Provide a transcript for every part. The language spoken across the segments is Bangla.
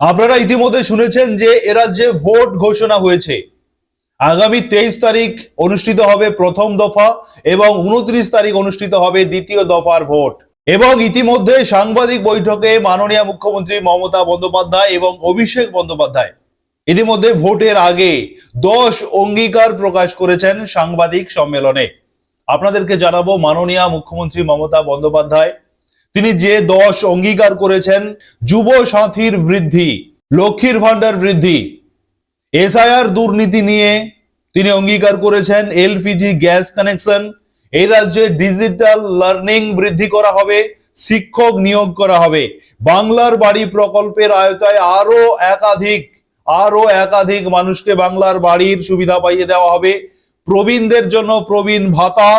আপনারা ইতিমধ্যে শুনেছেন যে এ রাজ্যে ভোট ঘোষণা হয়েছে। আগামী 23 তারিখ অনুষ্ঠিত হবে প্রথম দফা এবং 29 তারিখ অনুষ্ঠিত হবে দ্বিতীয় দফার ভোট। এবং ইতিমধ্যে সাংবাদিক বৈঠকে মাননীয় মুখ্যমন্ত্রী মমতা বন্দ্যোপাধ্যায় এবং অভিষেক বন্দ্যোপাধ্যায় ইতিমধ্যে ভোটের আগে 10 অঙ্গীকার প্রকাশ করেছেন সাংবাদিক সম্মেলনে। আপনাদেরকে জানাবো মাননীয় মুখ্যমন্ত্রী মমতা বন্দ্যোপাধ্যায় তিনি যে 10 অঙ্গীকার করেছেন, যুব সাথীর বৃদ্ধি, লক্ষ্মীর ভান্ডার বৃদ্ধি, এসআইআর দুর্নীতি নিয়ে তিনি অঙ্গীকার করেছেন, এলপিজি গ্যাস কানেকশন, এই রাজ্যে ডিজিটাল লার্নিং বৃদ্ধি করা হবে, শিক্ষক নিয়োগ করা হবে, বাংলার বাড়ি প্রকল্পের আওতায় আরো একাধিক মানুষকে বাংলার বাড়ির সুবিধা পাইয়ে দেওয়া হবে, প্রবীণদের জন্য প্রবীণ ভাতা,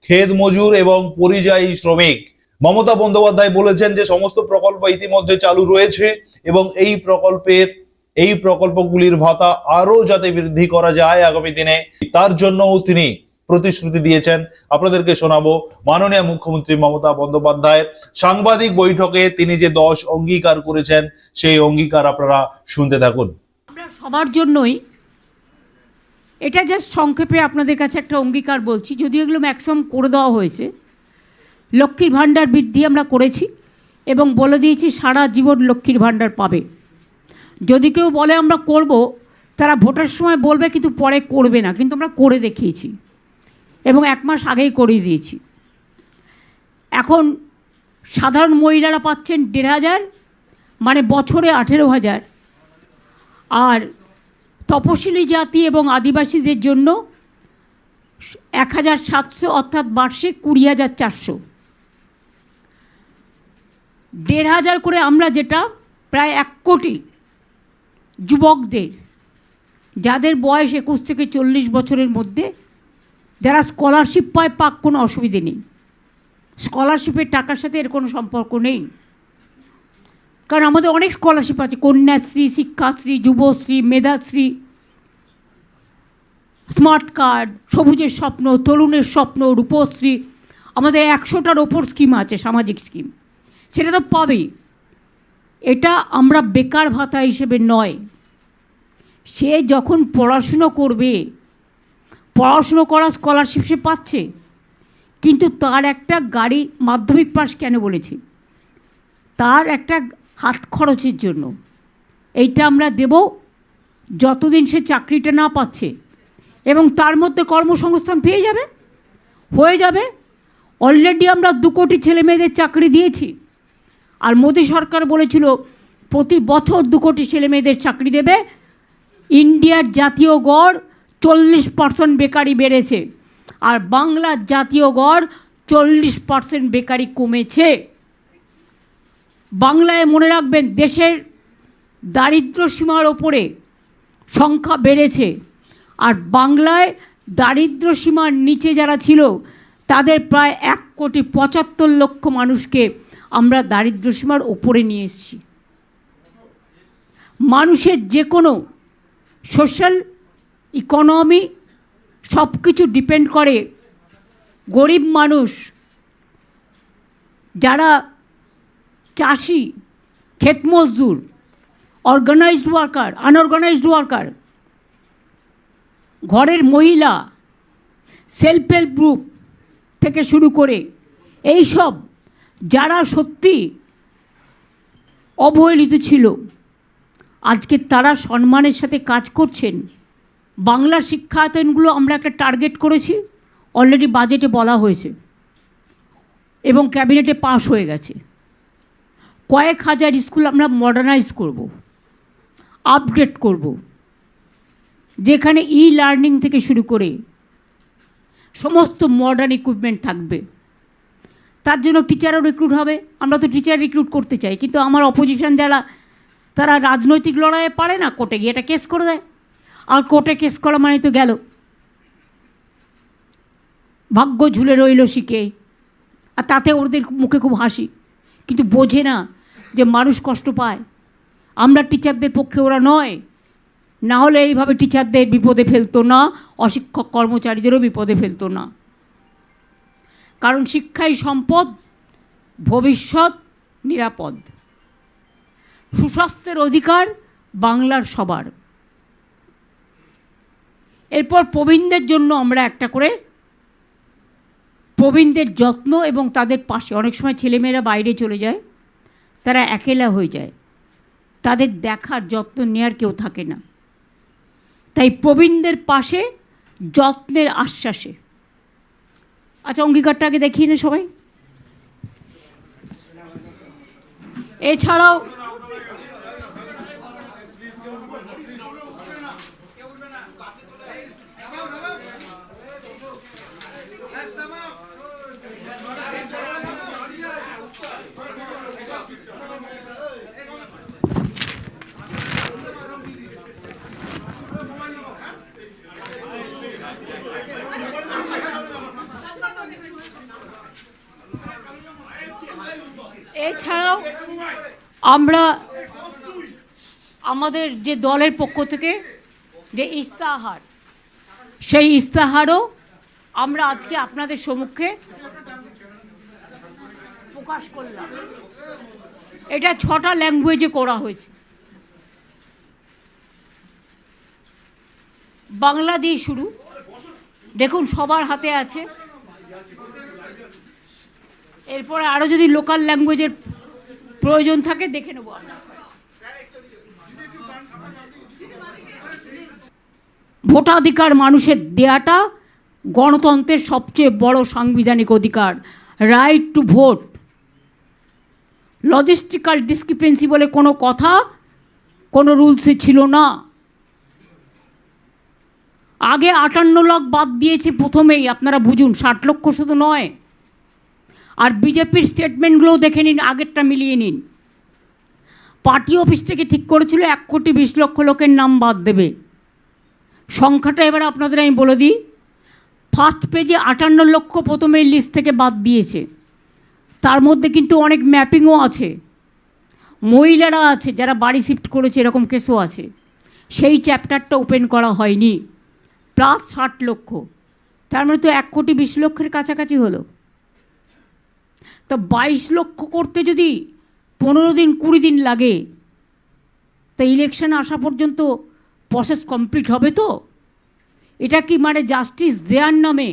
খেত মজুর এবং পরিযায়ী শ্রমিক। মমতা বন্দ্যোপাধ্যায় বলেছেন যে সমস্ত প্রকল্প ইতিমধ্যে চালু রয়েছে এবং এই প্রকল্পগুলির ভাতা আরো যাতে বৃদ্ধি করা যায় আগামী দিনে, তার জন্যও তিনি প্রতিশ্রুতি দিয়েছেন। আপনাদেরকে শোনাবো মাননীয় মুখ্যমন্ত্রী মমতা বন্দ্যোপাধ্যায়ের সাংবাদিক বৈঠকে তিনি যে 10 অঙ্গীকার করেছেন সেই অঙ্গীকার আপনারা শুনতে থাকুন। আমরা সবার জন্যই এটা জাস্ট সংক্ষেপে আপনাদের কাছে একটা অঙ্গীকার বলছি, যদিও এগুলো ম্যাক্সিমাম করে দেওয়া হয়েছে। লক্ষ্মীর ভাণ্ডার বৃদ্ধি আমরা করেছি এবং বলে দিয়েছি সারা জীবন লক্ষ্মীর ভাণ্ডার পাবে। যদি কেউ বলে আমরা করব, তারা ভোটের সময় বলবে কিন্তু পরে করবে না, কিন্তু আমরা করে দেখিয়েছি এবং 1 মাস আগেই করিয়ে দিয়েছি। এখন সাধারণ মহিলারা পাচ্ছেন 1,500, মানে বছরে 18,000, আর তপশিলি জাতি এবং আদিবাসীদের জন্য 1,700, অর্থাৎ বার্ষিক 20,400। 1,500 করে আমরা, যেটা প্রায় 1 কোটি যুবকদের, যাদের বয়স 21 থেকে 40 বছরের মধ্যে, যারা স্কলারশিপ পাক, কোনো অসুবিধে নেই। স্কলারশিপের টাকার সাথে এর কোনো সম্পর্ক নেই, কারণ আমাদের অনেক স্কলারশিপ আছে, কন্যাশ্রী, শিক্ষাশ্রী, যুবশ্রী, মেধাশ্রী, স্মার্ট কার্ড, সবুজের স্বপ্ন, তরুণের স্বপ্ন, রূপশ্রী, আমাদের 100টার ওপর স্কিম আছে, সামাজিক স্কিম, সেটা তো পাবেই। এটা আমরা বেকার ভাতা হিসেবে নয়, সে যখন পড়াশুনো করবে, পড়াশুনো করা স্কলারশিপ সে পাচ্ছে, কিন্তু তার একটা গাড়ি, মাধ্যমিক পাস কেন বলেছি, তার একটা হাত খরচের জন্য এইটা আমরা দেব যতদিন সে চাকরিটা না পাচ্ছে, এবং তার মধ্যে কর্মসংস্থান হয়ে যাবে। অলরেডি আমরা 2 কোটি ছেলে মেয়েদের চাকরি দিয়েছি, আর মোদী সরকার বলেছিল প্রতি বছর 2 কোটি ছেলে মেয়েদের চাকরি দেবে। ইন্ডিয়ার জাতীয় গড় 40% বেকারি বেড়েছে, আর বাংলার জাতীয় গড় 40% বেকারি কমেছে। বাংলায় মনে রাখবেন, দেশের দারিদ্র সীমার ওপরে সংখ্যা বেড়েছে, আর বাংলায় দারিদ্র সীমার নিচে যারা ছিল তাদের প্রায় 1,75,00,000 মানুষকে আমরা দারিদ্র সীমার ওপরে নিয়ে এসেছি। মানুষের যে কোনো সোশ্যাল, ইকোনমি সব কিছু ডিপেন্ড করে গরিব মানুষ, যারা চাষি, ক্ষেত মজদুর, অর্গানাইজড ওয়ার্কার, আনঅর্গানাইজড ওয়ার্কার, ঘরের মহিলা, সেলফ হেল্প গ্রুপ থেকে শুরু করে এই সব যারা সত্যি অবহেলিত ছিল, আজকে তারা সম্মানের সাথে কাজ করছেন। বাংলা শিক্ষায়তনগুলো আমরা একটা টার্গেট করেছি, অলরেডি বাজেটে বলা হয়েছে এবং ক্যাবিনেটে পাস হয়ে গেছে। কয়েক হাজার স্কুল আমরা মডার্নাইজ করব, আপগ্রেড করব, যেখানে লার্নিং থেকে শুরু করে সমস্ত মডার্ন ইকুইপমেন্ট থাকবে। তার জন্য টিচারও রিক্রুট হবে। আমরা তো টিচার রিক্রুট করতে চাই, কিন্তু আমার অপোজিশন যারা, তারা রাজনৈতিক লড়াইয়ে পারে না, কোর্টে গিয়ে এটা কেস করে দেয়, আর কোর্টে কেস করা মানে তো গেল, ভাগ্য ঝুলে রইল শিখে, আর তাতে ওদের মুখে খুব হাসি, কিন্তু বোঝে না যে মানুষ কষ্ট পায়। আমরা টিচারদের পক্ষে ওরা নয়, না হলে এইভাবে টিচারদের বিপদে ফেলতো না, অশিক্ষক কর্মচারীদেরও বিপদে ফেলতো না। কারণ শিক্ষাই সম্পদ, ভবিষ্যৎ নিরাপদ। সুস্বাস্থ্যের অধিকার বাংলার সবার। এরপর প্রবীণদের জন্য আমরা একটা করে প্রবীণদের যত্ন এবং তাদের পাশে, অনেক সময় ছেলেমেয়েরা বাইরে চলে যায়, তারা একেলা হয়ে যায়, তাদের দেখার যত্ন নেওয়ার কেউ থাকে না, তাই প্রবীণদের পাশে যত্নের আশ্বাসে। আচ্ছা, অঙ্গীকারটা আগে দেখিয়ে নে সবাই। এছাড়াও আমরা আমাদের যে দলের পক্ষ থেকে যে ইস্তাহার, সেই ইস্তাহারও আমরা আজকে আপনাদের সম্মুখে প্রকাশ করলাম। এটা 6টা ল্যাঙ্গুয়েজে করা হয়েছে। বাংলা দিয়ে শুরু, দেখুন সবার হাতে আছে। এরপরে আরও যদি লোকাল ল্যাঙ্গুয়েজের প্রয়োজন থাকে দেখে নেব আমরা। ভোটাধিকার মানুষের দেয়াটা গণতন্ত্রের সবচেয়ে বড় সাংবিধানিক অধিকার, right to vote. Logistical discrepancy বলে কোনো কথা কোনো রুলসে ছিল না। আগে 58 লাখ বাদ দিয়েছে প্রথমেই, আপনারা বুঝুন, 60 লক্ষ শুধু নয়। আর বিজেপির স্টেটমেন্টগুলোও দেখে নিন, আগেরটা মিলিয়ে নিন। পার্টি অফিস থেকে ঠিক করেছিল 1,20,00,000 লোকের নাম বাদ দেবে। সংখ্যাটা এবার আপনাদের আমি বলে দিই। ফার্স্ট পেজে 58 লক্ষ প্রথমে লিস্ট থেকে বাদ দিয়েছে, তার মধ্যে কিন্তু অনেক ম্যাপিংও আছে, মহিলারা আছে যারা বাড়ি শিফট করেছে, এরকম কেসও আছে। সেই চ্যাপ্টারটা ওপেন করা হয়নি। প্লাস 60 লক্ষ, তার মানে তো 1,20,00,000 কাছাকাছি হলো। তো 22 লক্ষ করতে যদি 15 দিন 20 দিন লাগে, তা ইলেকশন আসা পর্যন্ত প্রসেস কমপ্লিট হবে তো? এটা কি মানে জাস্টিস দেওয়ার নামে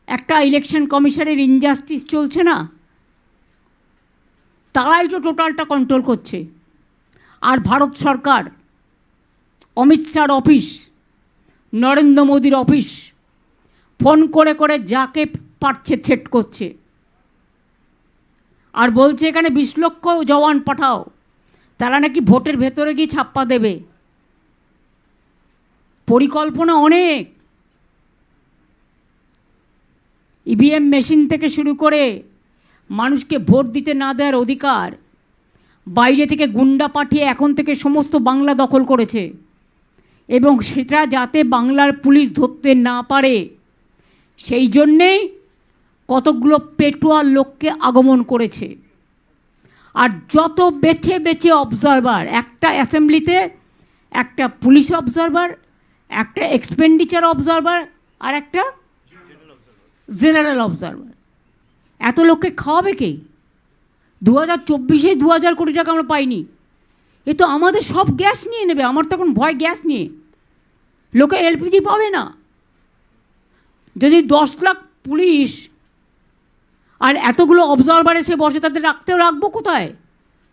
একটা ইলেকশন কমিশনের ইনজাস্টিস চলছে না? তারাই তো টোটালটা কন্ট্রোল করছে। আর ভারত সরকার, অমিত শাহর অফিস, নরেন্দ্র মোদীর অফিস ফোন করে করে যাকে পারছে থ্রেট করছে, আর বলছে এখানে 20 লক্ষ জওয়ান পাঠাও, তারা নাকি ভোটের ভেতরে গিয়ে ছাপ্পা দেবে। পরিকল্পনা অনেক। ইভিএম মেশিন থেকে শুরু করে মানুষকে ভোট দিতে না দেওয়ার অধিকার, বাইরে থেকে গুন্ডা পাঠিয়ে এখন থেকে সমস্ত বাংলা দখল করেছে, এবং সেটা যাতে বাংলার পুলিশ ধরতে না পারে সেই জন্যেই কতগুলো পেটুয়া লোককে আগমন করেছে। আর যত বেছে বেছে অবজারভার, একটা অ্যাসেম্বলিতে একটা পুলিশ অবজারভার, একটা এক্সপেন্ডিচার অবজারভার, আর একটা জেনারেল অবজারভার, এত লোককে খাওয়াবে কে? 2024-এ 2,000 কোটি টাকা আমরা পাইনি। এ তো আমাদের সব গ্যাস নিয়ে নেবে। আমার তখন ভয় গ্যাস নিয়ে, লোকে এলপিজি পাবে না। যদি 10 লাখ পুলিশ আর এতগুলো অবজারভার এসে বসে, তাদের রাখতেও রাখবো কোথায়?